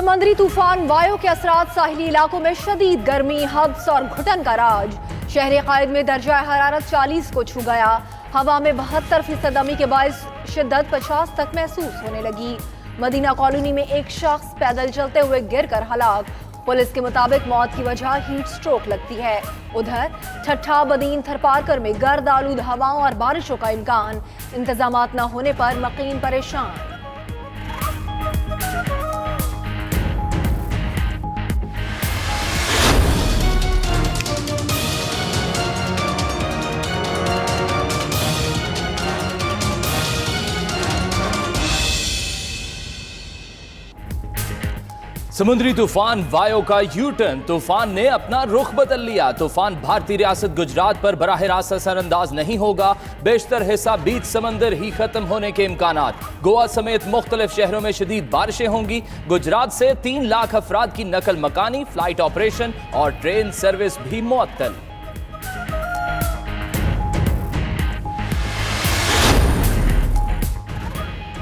समुद्री तूफान वायु के असरात साहिली इलाकों में शदीद गर्मी, हब्स और घुटन का राज। शहर कायद में दर्जा हरारत 40 को छू गया। हवा में 72% नमी के बायस शिद्दत 50 तक महसूस होने लगी। मदीना कॉलोनी में एक शख्स पैदल चलते हुए गिरकर हलाक। पुलिस के मुताबिक मौत की वजह हीट स्ट्रोक लगती है। उधर ठट्ठा, बदीन, थरपारकर में गर्द आलूद हवाओं और बारिशों का इम्कान। इंतजामात न होने पर मकीन परेशान। समुद्री तूफान वायु का यू टर्न। तूफान ने अपना रुख बदल लिया। तूफान भारतीय रियासत गुजरात पर बराह रास्त असरअंदाज नहीं होगा। बेशतर हिस्सा बीच समंदर ही खत्म होने के इम्कानात। गोवा समेत मुख्तलिफ शहरों में शदीद बारिशें होंगी। गुजरात से 3 लाख अफराद की नकल मकानी, फ्लाइट ऑपरेशन और ट्रेन सर्विस भी मुअत्तल।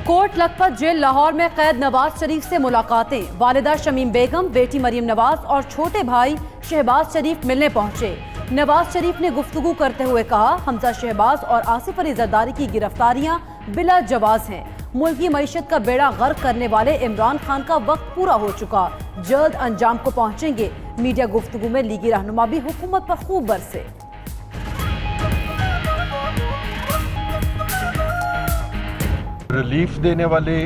कोट लखपत जेल लाहौर में कैद नवाज शरीफ से मुलाकातें। वालिदा शमीम बेगम, बेटी मरियम नवाज और छोटे भाई शहबाज शरीफ मिलने पहुंचे। नवाज शरीफ ने गुफ्तगू करते हुए कहा, हमजा शहबाज और आसिफ अली जरदारी की गिरफ्तारियां बिला जवाज हैं। मुल्क की मईशत का बेड़ा गर्क करने वाले इमरान खान का वक्त पूरा हो चुका, जल्द अंजाम को पहुंचेंगे। मीडिया गुफ्तगू में लीगी रहनुमा भी हुकूमत पर खूब बरसे। रिलीफ देने वाले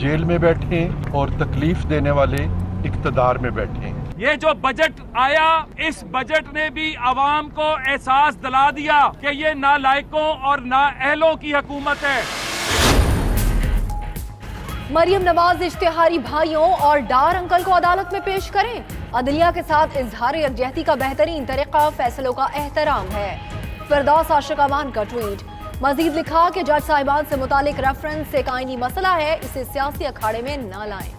जेल में बैठे और तकलीफ देने वाले इक्तदार में बैठे। ये जो बजट आया, इस बजट ने भी आवाम को एहसास दिला दिया कि ये नालायकों और नाअहलों की हुकूमत है। मरियम नवाज इश्तिहारी भाइयों और डार अंकल को अदालत में पेश करें। अदलिया के साथ इजहार यकजहती का बेहतरीन तरीका फैसलों का एहतराम है। फिरदौस आशिक अमान का ट्वीट। मजीद लिखा कि जज साहिबान से मुतालिक रेफरेंस से कायनी मसला है, इसे सियासी अखाड़े में न लाएं।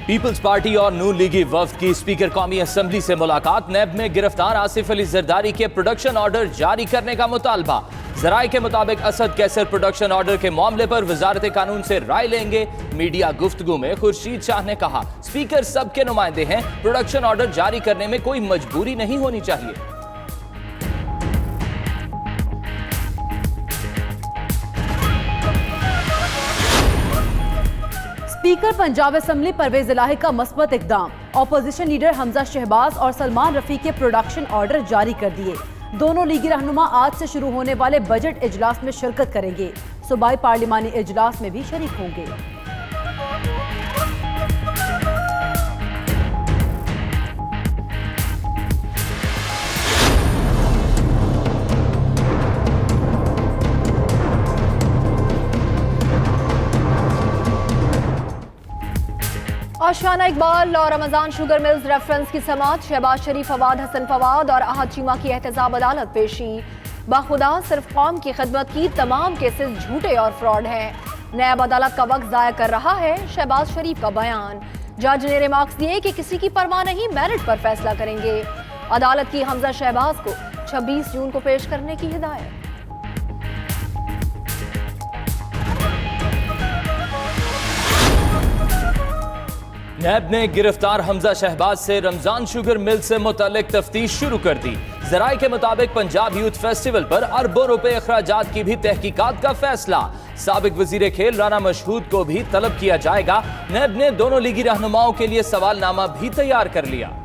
पीपल्स पार्टी और नून लीगी वफ्द की स्पीकर कौमी असम्बली से मुलाकात। नैब में गिरफ्तार आसिफ अली जरदारी के प्रोडक्शन ऑर्डर जारी करने का मुतालबा। जराये के मुताबिक असद कैसर प्रोडक्शन ऑर्डर के मामले पर वजारत कानून से राय लेंगे। मीडिया गुफ्तगू में खुर्शीद शाह ने कहा, स्पीकर सबके नुमाइंदे हैं, प्रोडक्शन ऑर्डर जारी करने में कोई मजबूरी नहीं होनी चाहिए। स्पीकर पंजाब असेंबली परवेज इलाही का मस्बत इकदाम। ऑपोजिशन लीडर हमजा शहबाज और सलमान रफी के प्रोडक्शन ऑर्डर जारी कर दिए। दोनों लीगी रहनुमा आज से शुरू होने वाले बजट इजलास में शिरकत करेंगे। सूबाई पार्लिमानी इजलास में भी शरीक होंगे। आशियाना इकबाल और रमजान शुगर मिल्स रेफरेंस की समात। शहबाज शरीफ, फवाद हसन फवाद और अहद चीमा की एहतजाब अदालत पेशी। बाखुदा सिर्फ कौम की खिदमत की तमाम केसेस झूठे और फ्रॉड हैं। नैब अदालत का वक्त जाया कर रहा है, शहबाज शरीफ का बयान। जज ने रिमार्क्स दिए कि किसी की परवाह नहीं, मेरिट पर फैसला करेंगे। अदालत की हमजा शहबाज को 26 जून को पेश करने की हिदायत। नैब ने गिरफ्तार हमजा शहबाज से रमजान शुगर मिल से मुतालिक तफ्तीश शुरू कर दी। जराये के मुताबिक पंजाब यूथ फेस्टिवल पर अरबों रुपए अखराजात की भी तहकीकात का फैसला। साबिक वजीर खेल राना मशहूद को भी तलब किया जाएगा। नैब ने दोनों लीगी रहनुमाओं के लिए सवालनामा भी तैयार कर लिया।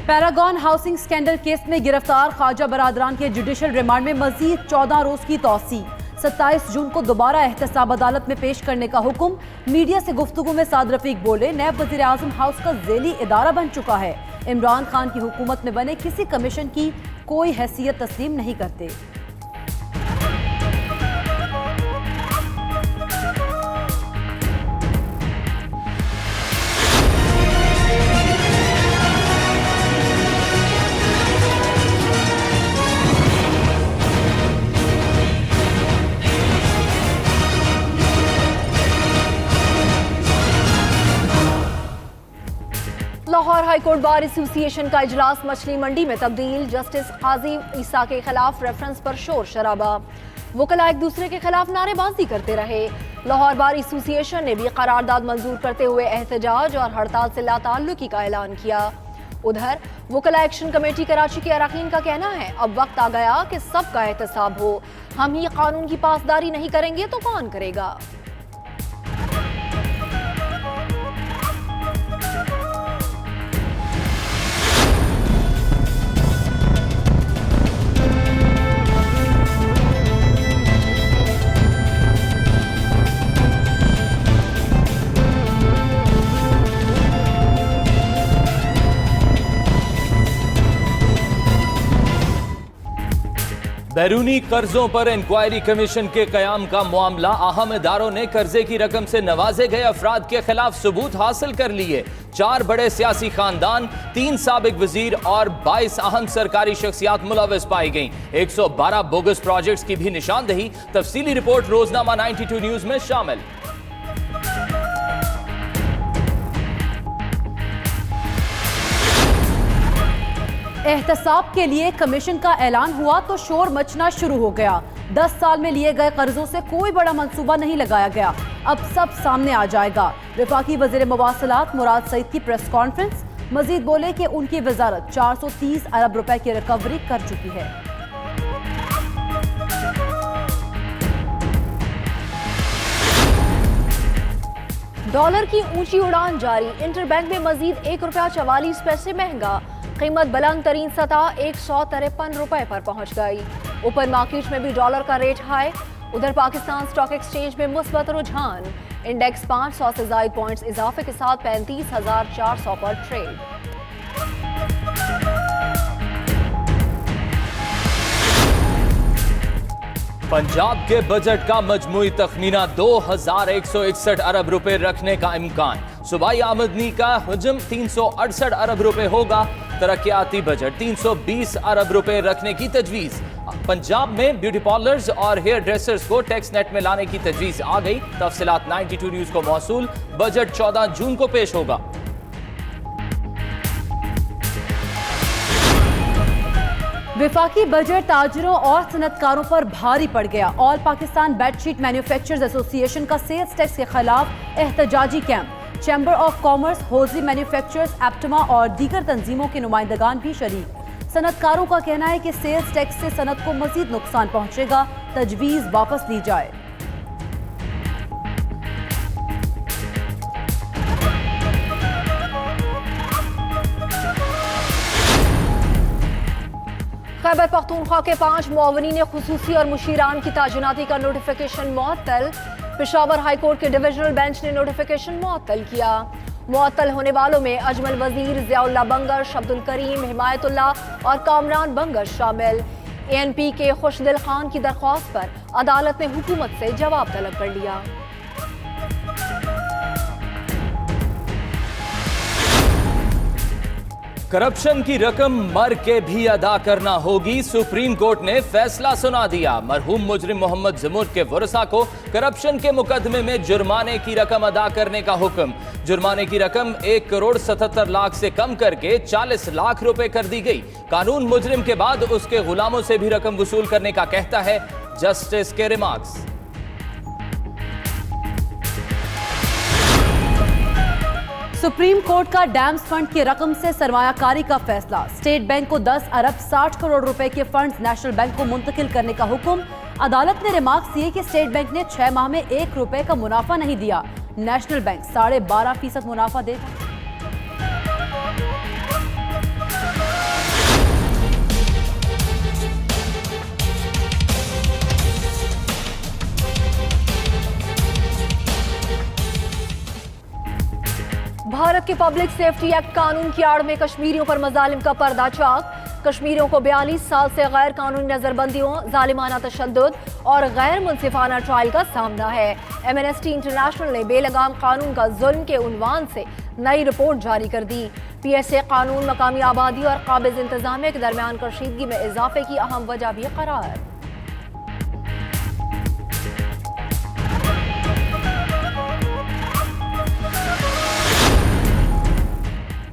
पैरागॉन हाउसिंग स्कैंडल केस में गिरफ्तार ख्वाजा बरादरान के जुडिशल रिमांड में मजीद 14 रोज की तौसी। 27 जून को दोबारा एहतसाब अदालत में पेश करने का हुक्म। मीडिया से गुफ्तगू में साद रफीक बोले, नैब वजीर आजम हाउस का जेली इदारा बन चुका है। इमरान खान की हुकूमत में बने किसी कमीशन की कोई हैसियत तस्लीम नहीं करते। हाई कोर्ट बार एसोसिएशन का इजलास मछली मंडी में तब्दील। जस्टिस काजी ईसा के खिलाफ रेफरेंस पर शोर शराबा। वकला एक दूसरे के खिलाफ नारेबाजी करते रहे। लाहौर बार एसोसिएशन ने भी करारदाद मंजूर करते हुए एहतजाज और हड़ताल से लाताल्लुकी का ऐलान किया। उधर वकला एक्शन कमेटी कराची के अरकान का कहना है, अब वक्त आ गया कि सबका एहतसाब हो। हम ही कानून की पासदारी नहीं करेंगे तो कौन करेगा। बैरूनी कर्जों पर इंक्वायरी कमीशन के कयाम का मामला। अहम इदारों ने कर्जे की रकम से नवाजे गए अफराद के खिलाफ सबूत हासिल कर लिए। 4 बड़े सियासी खानदान, 3 साबिक वजीर और 22 अहम सरकारी शख्सियात मुलविस पाई गईं। 112 बोगस प्रोजेक्ट्स की भी निशानदही। तफसीली रिपोर्ट रोजनामा 92 न्यूज में शामिल। एहतसाब के लिए कमीशन का ऐलान हुआ तो शोर मचना शुरू हो गया। 10 साल में लिए गए कर्जों से कोई बड़ा मंसूबा नहीं लगाया गया, अब सब सामने आ जाएगा। वफाकी वज़ीर मवासलात मुराद सईद की प्रेस कॉन्फ्रेंस। मजीद बोले कि उनकी वजारत 430 अरब रुपए की रिकवरी कर चुकी है। डॉलर की ऊंची उड़ान जारी। इंटरबैंक में मजीद ₹1.44 महंगा। कीमत बुलंद तरीन सतह 153 रुपए पर पहुंच गई। ओपन मार्केट में भी डॉलर का रेट हाई। उधर पाकिस्तान स्टॉक एक्सचेंज में मुस्बत रुझान। इंडेक्स 500 से ज्यादा पॉइंट्स इजाफे के साथ 35,400 पर ट्रेड। पंजाब के बजट का मजमूई तखमीना 2161 अरब रुपए रखने का इम्कान। सूबाई आमदनी का हजम 368 अरब रुपए होगा। तरक्याती बजट 320 अरब रुपए रखने की तजवीज। पंजाब में ब्यूटी पार्लर्स और हेयर ड्रेसर्स को टैक्स नेट में लाने की तजवीज आ गई। तफसीलात 92 न्यूज को मौसूल। बजट 14 जून को पेश होगा। विफाकी बजट ताजरों और सनतकारों पर भारी पड़ गया। All Pakistan bedsheet manufacturers association का सेल्स टैक्स के खिलाफ एहतजाजी कैंप। Chamber of commerce, hosiery manufacturers, APTMA और दीगर तंजीमों के नुमाइंदगान भी शरीक। सनतकारों का कहना है कि सेल्स टैक्स से सनत को मजीद नुकसान पहुंचेगा, तजवीज वापस ली जाए। खैबर पख्तूनख्वा के 5 मुआवनीन खुसूसी और मुशीरान की ताजिनाती का नोटिफिकेशन मुअत्तल। पेशावर हाई कोर्ट के डिविजनल बेंच ने नोटिफिकेशन मुअत्तल किया। मुअत्तल होने वालों में अजमल वजीर, ज़ियाउल्लाह बंगश, अब्दुल करीम, हिमायतुल्लाह और कामरान बंगश शामिल। ANP के खुशदिल खान की दरख्वास्त पर अदालत ने हुकूमत से जवाब तलब कर लिया। करप्शन की रकम मर के भी अदा करना होगी। सुप्रीम कोर्ट ने फैसला सुना दिया। मरहूम मुजरिम मोहम्मद जमूर के वरसा को करप्शन के मुकदमे में जुर्माने की रकम अदा करने का हुक्म। जुर्माने की रकम 1,77,00,000 से कम करके 40 लाख रुपए कर दी गई। कानून मुजरिम के बाद उसके गुलामों से भी रकम वसूल करने का कहता है। जस्टिस के रिमार्क्स। सुप्रीम कोर्ट का डैम्स फंड की रकम से सरमायाकारी का फैसला। स्टेट बैंक को 10 अरब 60 करोड़ रुपए के फंड्स नेशनल बैंक को मुंतकिल करने का हुक्म। अदालत ने रिमार्क्स दिए कि स्टेट बैंक ने 6 माह में 1 रुपए का मुनाफा नहीं दिया। नेशनल बैंक 12.5% मुनाफा देगा। भारत के पब्लिक सेफ्टी एक्ट कानून की आड़ में कश्मीरियों पर मजालिम का पर्दाचाक। कश्मीरियों को 42 साल से गैर कानूनी नजरबंदियों, जालिमाना तशद्दुद और गैर मुनसिफाना ट्रायल का सामना है। एमनेस्टी इंटरनेशनल ने बेलगाम कानून का जुल्म के उन्वान से नई रिपोर्ट जारी कर दी। PSA कानून मकामी आबादी और काबिज इंतजामिया के दरमियान कशीदगी में इजाफे की अहम वजह भी करार।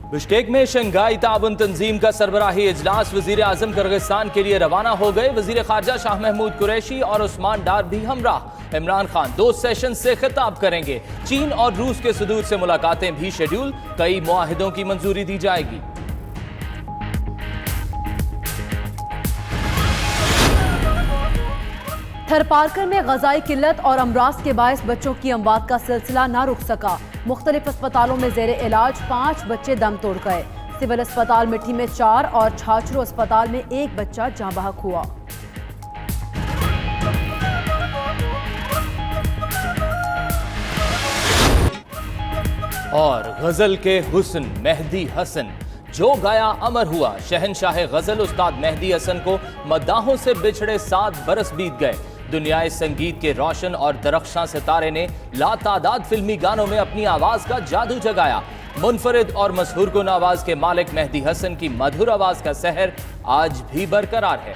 बिश्केक में शंघाई ताउन तंजीम का सरबराही इजलास वजीर आजम किर्गिस्तान के लिए रवाना हो गए। वजीर खारजा शाह महमूद कुरैशी और उस्मान डार भी हमराह। इमरान खान 2 सेशन से खिताब करेंगे। चीन और रूस के सदूर से मुलाकातें भी शेड्यूल। कई मुआहिदों की मंजूरी दी जाएगी। थरपारकर में गजाई किल्लत और अमराज के बायस बच्चों की अमवात का सिलसिला ना रुक सका। मुख्तलिफ अस्पतालों में जेर इलाज 5 बच्चे दम तोड़ गए। सिविल अस्पताल मिट्टी में 4 और छाछरू अस्पताल में 1 बच्चा जाँ बहक हुआ। और गजल के हुस्न मेहदी हसन जो गाया अमर हुआ। शहनशाह गजल उस्ताद मेहदी हसन को मद्दाहों से बिछड़े 7 बरस बीत गए। दुनियाए संगीत के रोशन और दरख्शां सितारे ने लातादाद फिल्मी गानों में अपनी आवाज का जादू जगाया। मुनफरिद और मशहूर गुन आवाज के मालिक मेहदी हसन की मधुर आवाज का सहर आज भी बरकरार है।